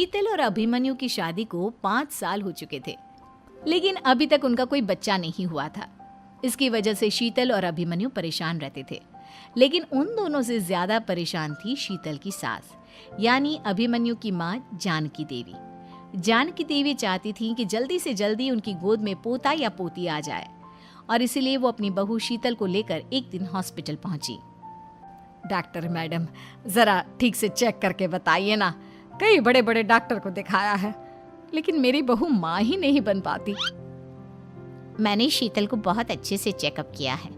शीतल और अभिमन्यु की शादी को 5 साल हो चुके थे, लेकिन अभी तक उनका कोई बच्चा नहीं हुआ था। इसकी वजह से शीतल और अभिमन्यु परेशान रहते थे, लेकिन उन दोनों से ज्यादा परेशान थी शीतल की सास, यानी अभिमन्यु की माँ जानकी देवी। जानकी देवी चाहती थी कि जल्दी से जल्दी उनकी गोद में पोता या पोती आ जाए, और इसीलिए वो अपनी बहू शीतल को लेकर एक दिन हॉस्पिटल पहुंची। डॉक्टर मैडम, जरा ठीक से चेक करके बताइए ना। कई बड़े बड़े डॉक्टर को दिखाया है, लेकिन मेरी बहू माँ ही नहीं बन पाती। मैंने शीतल को बहुत अच्छे से चेकअप किया है।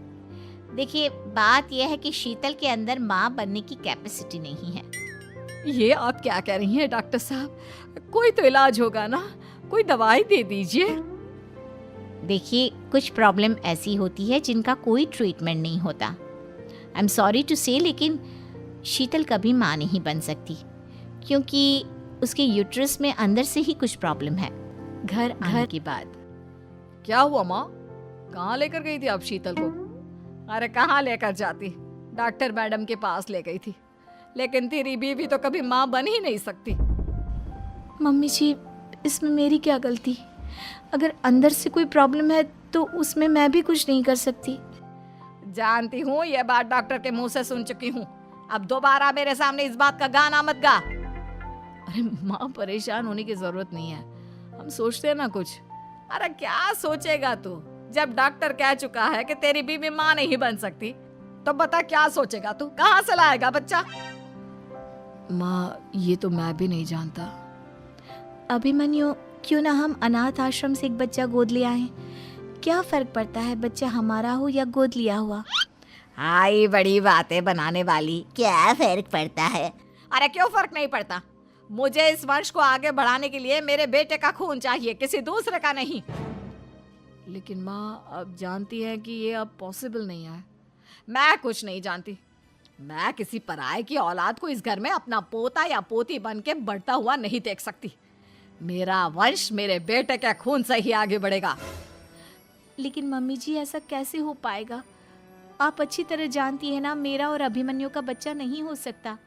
देखिए, बात यह है कि शीतल के अंदर माँ बनने की कैपेसिटी नहीं है। ये आप क्या कह रही हैं डॉक्टर साहब? कोई तो इलाज होगा ना, कोई दवाई दे दीजिए। देखिए, कुछ प्रॉब्लम ऐसी होती है जिनका कोई ट्रीटमेंट नहीं होता। आई एम सॉरी टू से, लेकिन शीतल कभी माँ नहीं बन सकती, क्योंकि उसके यूट्रस में अंदर से ही कुछ प्रॉब्लम है। घर आने के बाद क्या हुआ माँ? कहाँ लेकर गई थी आप शीतल को? अरे कहाँ लेकर जाती, डॉक्टर मैडम के पास ले गई थी, लेकिन तेरी बीवी तो कभी माँ बन ही नहीं सकती। मम्मी जी, इसमें मेरी क्या गलती? अगर अंदर से कोई प्रॉब्लम है तो उसमें मैं भी कुछ नहीं कर सकती। जानती हूँ, ये बात डॉक्टर के मुंह से सुन चुकी हूँ। अब दोबारा मेरे सामने इस बात का गाना मत गा। अरे माँ, परेशान होने की जरूरत नहीं है, हम सोचते हैं ना कुछ। अरे क्या सोचेगा तू? जब डॉक्टर कह चुका है कि तेरी बीवी माँ नहीं बन सकती, तो बता क्या सोचेगा तू? कहाँ से लाएगा बच्चा? माँ, ये तो मैं भी नहीं जानता। अभिमन्यु, क्यों ना हम अनाथ आश्रम से एक बच्चा गोद ले आए? क्या फर्क पड़ता है बच्चा हमारा हो या गोद लिया हुआ? हाय, बड़ी बातें बनाने वाली। क्या फर्क पड़ता है? अरे क्यों फर्क नहीं पड़ता? मुझे इस वंश को आगे बढ़ाने के लिए मेरे बेटे का खून चाहिए, किसी दूसरे का नहीं। लेकिन माँ, आप जानती हैं कि ये अब पॉसिबल नहीं है। मैं कुछ नहीं जानती। मैं किसी पराये की औलाद को इस घर में अपना पोता या पोती बन के बढ़ता हुआ नहीं देख सकती। मेरा वंश मेरे बेटे के खून से ही आगे बढ़ेगा। लेकिन मम्मी जी, ऐसा कैसे हो पाएगा? आप अच्छी तरह जानती है ना, मेरा और अभिमन्यु का बच्चा नहीं हो सकता।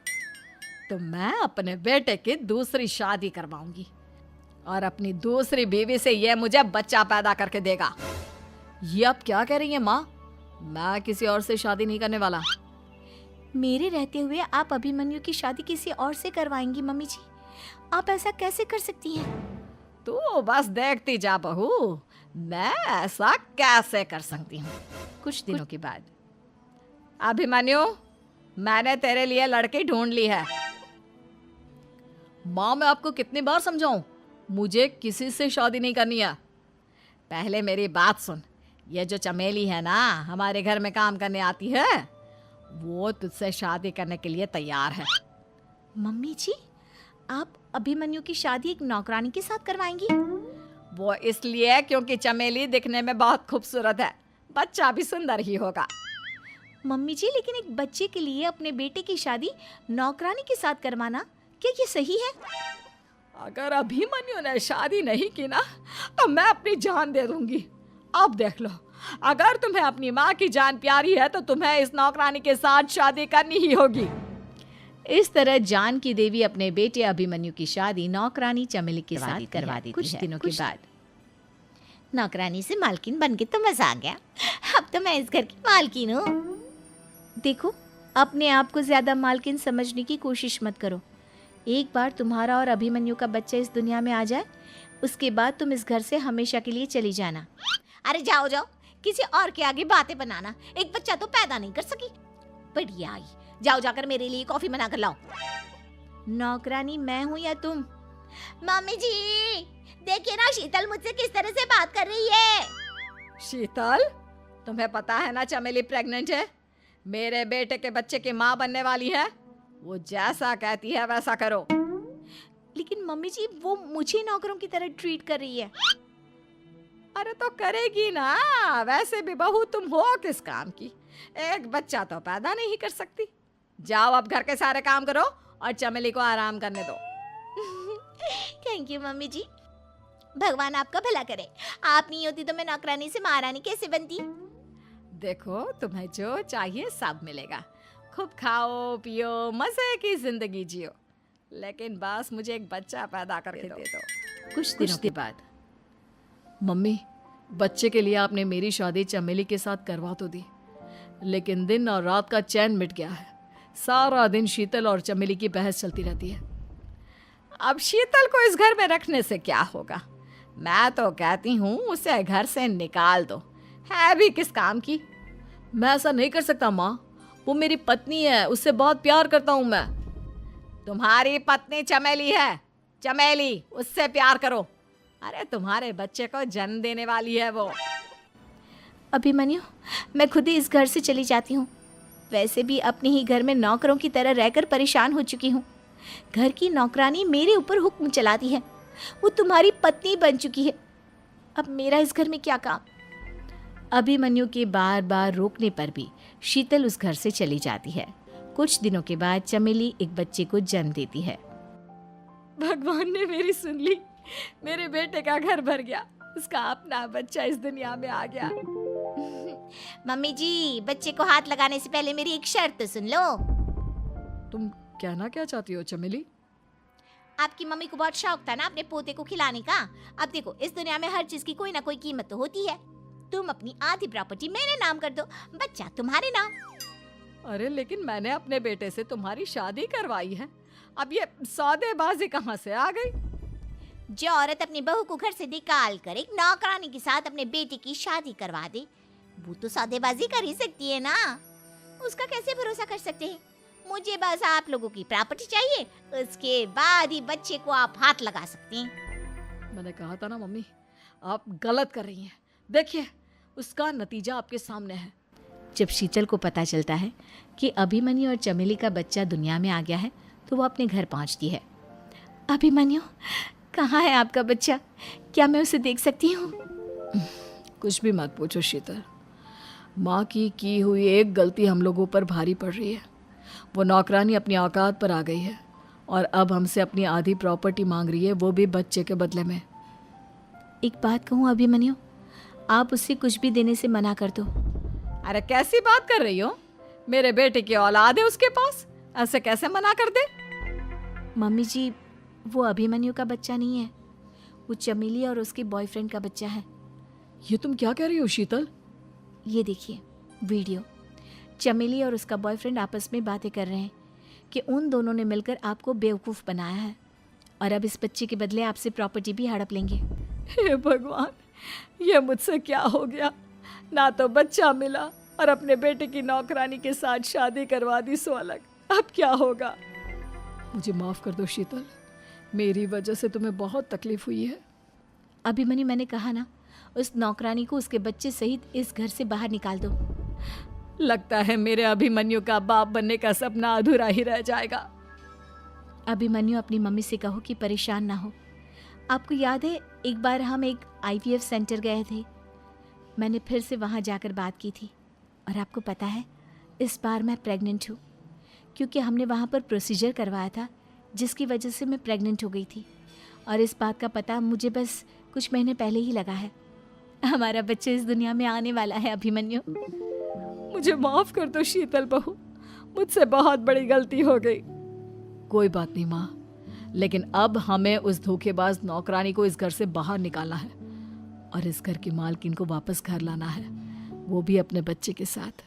तो मैं अपने बेटे की दूसरी शादी करवाऊंगी, और अपनी दूसरी बीवी से ये मुझे बच्चा पैदा करके देगा। ये आप क्या कह रही हैं माँ? मैं किसी और से शादी नहीं करने वाला। मेरे रहते हुए आप अभिमन्यु की शादी किसी और से करवाएंगी? मम्मी जी, आप ऐसा कैसे कर सकती हैं? तू बस देखती जा बहू, मैं ऐसा कैसे कर सकती हूँ। कुछ दिनों के बाद, अभिमन्यु, मैंने तेरे लिए लड़की ढूंढ ली है। माँ, मैं आपको कितनी बार समझाऊं? मुझे किसी से शादी नहीं करनी है। पहले मेरी बात सुन। ये जो चमेली है ना, हमारे घर में काम करने आती है, वो तुझसे शादी करने के लिए तैयार है। मम्मी जी, आप अभिमन्यु की शादी एक नौकरानी के साथ करवाएंगी? वो इसलिए क्योंकि चमेली दिखने में बहुत खूबसूरत है, बच्चा भी सुंदर ही होगा। मम्मी जी, लेकिन एक बच्चे के लिए अपने बेटे की शादी नौकरानी के साथ करवाना, क्या ये सही है? अगर अभिमन्यु ने शादी नहीं की ना, तो मैं अपनी जान दे दूंगी। अब देख लो, अगर तुम्हें अपनी माँ की जान प्यारी है तो तुम्हें इस नौकरानी के साथ शादी करनी ही होगी। इस तरह जानकी देवी अपने बेटे अभिमन्यु की शादी नौकरानी चमेली के साथ करवा देती है। कुछ दिनों के बाद, नौकरानी से मालकिन बन के तो मजा आ गया। अब तो मैं इस घर की मालकिन हूँ। देखो, अपने आप को ज्यादा मालकिन समझने की कोशिश मत करो। एक बार तुम्हारा और अभिमन्यु का बच्चा इस दुनिया में आ जाए, उसके बाद तुम इस घर से हमेशा के लिए चली जाना। अरे जाओ जाओ, किसी और के आगे बातें बनाना। एक बच्चा तो पैदा नहीं कर सकी, बढ़िया आई। जाओ, जाकर मेरे लिए कॉफी बना कर लाओ। नौकरानी मैं हूँ या तुम? मम्मी जी, देखिए ना शीतल मुझसे किस तरह से बात कर रही है। शीतल, तुम्हें पता है ना चमेली प्रेग्नेंट है, मेरे बेटे के बच्चे की माँ बनने वाली है। वो जैसा कहती है वैसा करो। लेकिन मम्मी जी, वो मुझे नौकरों की तरह ट्रीट कर रही है। अरे तो करेगी ना, वैसे भी बहू तुम हो किस काम की? एक बच्चा तो पैदा नहीं कर सकती। जाओ, अब घर के सारे काम करो और चमेली को आराम करने दो। थैंक यू मम्मी जी, भगवान आपका भला करे। आप नहीं होती तो मैं नौकरानी से महारानी कैसे बनती? देखो, तुम्हें जो चाहिए सब मिलेगा। खूब खाओ पियो, मजे की जिंदगी जियो। लेकिन बस मुझे एक बच्चा पैदा करके दे दो। कुछ दिनों के बाद, मम्मी, बच्चे के लिए आपने मेरी शादी चमेली के साथ करवा तो दी, लेकिन दिन और रात का चैन मिट गया है। सारा दिन शीतल और चमेली की बहस चलती रहती है। अब शीतल को इस घर में रखने से क्या होगा? मैं तो कहती हूँ उसे घर से निकाल दो, है भी किस काम की। मैं ऐसा नहीं कर सकता माँ, वो मेरी पत्नी है, उससे बहुत प्यार करता हूँ मैं। तुम्हारी पत्नी चमेली है, चमेली, उससे प्यार करो। अरे तुम्हारे बच्चे को जन्म देने वाली है वो। अभिमन्यु, मैं खुद ही इस घर से चली जाती हूँ। वैसे भी अपने ही घर में नौकरों की तरह रहकर परेशान हो चुकी हूँ। घर की नौकरानी मेरे ऊपर हुक्म चलाती है, वो तुम्हारी पत्नी बन चुकी है। अब मेरा इस घर में क्या काम? अभिमन्यु के बार बार रोकने पर भी शीतल उस घर से चली जाती है। कुछ दिनों के बाद चमेली एक बच्चे को जन्म देती है। भगवान ने मेरी सुन ली, मेरे बेटे का घर भर गया, उसका अपना बच्चा इस दुनिया में आ गया। मम्मी जी, बच्चे को हाथ लगाने से पहले मेरी एक शर्त तो सुन लो। तुम कहना क्या चाहती हो चमेली? आपकी मम्मी को बहुत शौक था ना अपने पोते को खिलाने का। अब देखो, इस दुनिया में हर चीज की कोई ना कोई कीमत तो होती है। तुम अपनी आधी प्रॉपर्टी मेरे नाम कर दो, बच्चा तुम्हारे नाम। अरे लेकिन मैंने अपने बेटे से तुम्हारी शादी करवाई है, अब ये सौदेबाजी कहाँ से आ गई? जो औरत अपनी बहू को घर से निकाल कर एक नौकरानी के साथ अपने बेटे की शादी करवा दे, वो तो सौदेबाजी कर ही सकती है ना। उसका कैसे भरोसा कर सकते हैं? मुझे बस आप लोगों की प्रॉपर्टी चाहिए, उसके बाद ही बच्चे को आप हाथ लगा सकते हैं। मैंने कहा था ना मम्मी, आप गलत कर रही हैं। देखिए, उसका नतीजा आपके सामने है। जब शीतल को पता चलता है कि अभिमन्यु और चमेली का बच्चा दुनिया में आ गया है, तो वो अपने घर पहुंचती है। अभिमन्यु, कहाँ है आपका बच्चा? क्या मैं उसे देख सकती हूँ? कुछ भी मत पूछो शीतल, माँ की हुई एक गलती हम लोगों पर भारी पड़ रही है। वो नौकरानी अपनी औकात पर आ गई है और अब हमसे अपनी आधी प्रॉपर्टी मांग रही है, वो भी बच्चे के बदले में। एक बात कहूँ अभिमन्यु, आप उससे कुछ भी देने से मना कर दो। अरे कैसी बात कर रही हो? मेरे बेटे की औलाद है उसके पास, ऐसे कैसे मना कर दे? मम्मी जी, वो अभिमन्यु का बच्चा नहीं है, वो चमेली और उसके बॉयफ्रेंड का बच्चा है। ये तुम क्या कह रही हो शीतल? ये देखिए वीडियो। चमेली और उसका बॉयफ्रेंड आपस में बातें कर रहे हैं कि उन दोनों ने मिलकर आपको बेवकूफ़ बनाया है और अब इस बच्चे के बदले आपसे प्रॉपर्टी भी हड़प लेंगे। हे भगवान, ये मुझसे क्या हो गया? ना तो बच्चा मिला और अपने बेटे की नौकरानी के साथ शादी करवा दी सो अलग। अब क्या होगा? मुझे माफ़ कर दो शीतल, मेरी वजह से तुम्हें बहुत तकलीफ हुई है। अभिमन्यु, मैंने कहा ना, उस नौकरानी को उसके बच्चे सहित इस घर से बाहर निकाल दो। लगता है मेरे अभिमन्यु का बाप बनने का सपना अधूरा ही रह जाएगा। अभिमन्यु, अपनी मम्मी से कहो कि परेशान ना हो। आपको याद है एक बार हम एक IVF सेंटर गए थे, मैंने फिर से वहाँ जाकर बात की थी और आपको पता है इस बार मैं प्रेग्नेंट हूँ, क्योंकि हमने वहाँ पर प्रोसीजर करवाया था जिसकी वजह से मैं प्रेग्नेंट हो गई थी और इस बात का पता मुझे बस कुछ महीने पहले ही लगा है। हमारा बच्चा इस दुनिया में आने वाला है अभिमन्यु। मुझे माफ कर दो शीतल बहू, मुझसे बहुत बड़ी गलती हो गई। कोई बात नहीं माँ, लेकिन अब हमें उस धोखेबाज नौकरानी को इस घर से बाहर निकालना है और इस घर की मालकिन को वापस घर लाना है, वो भी अपने बच्चे के साथ।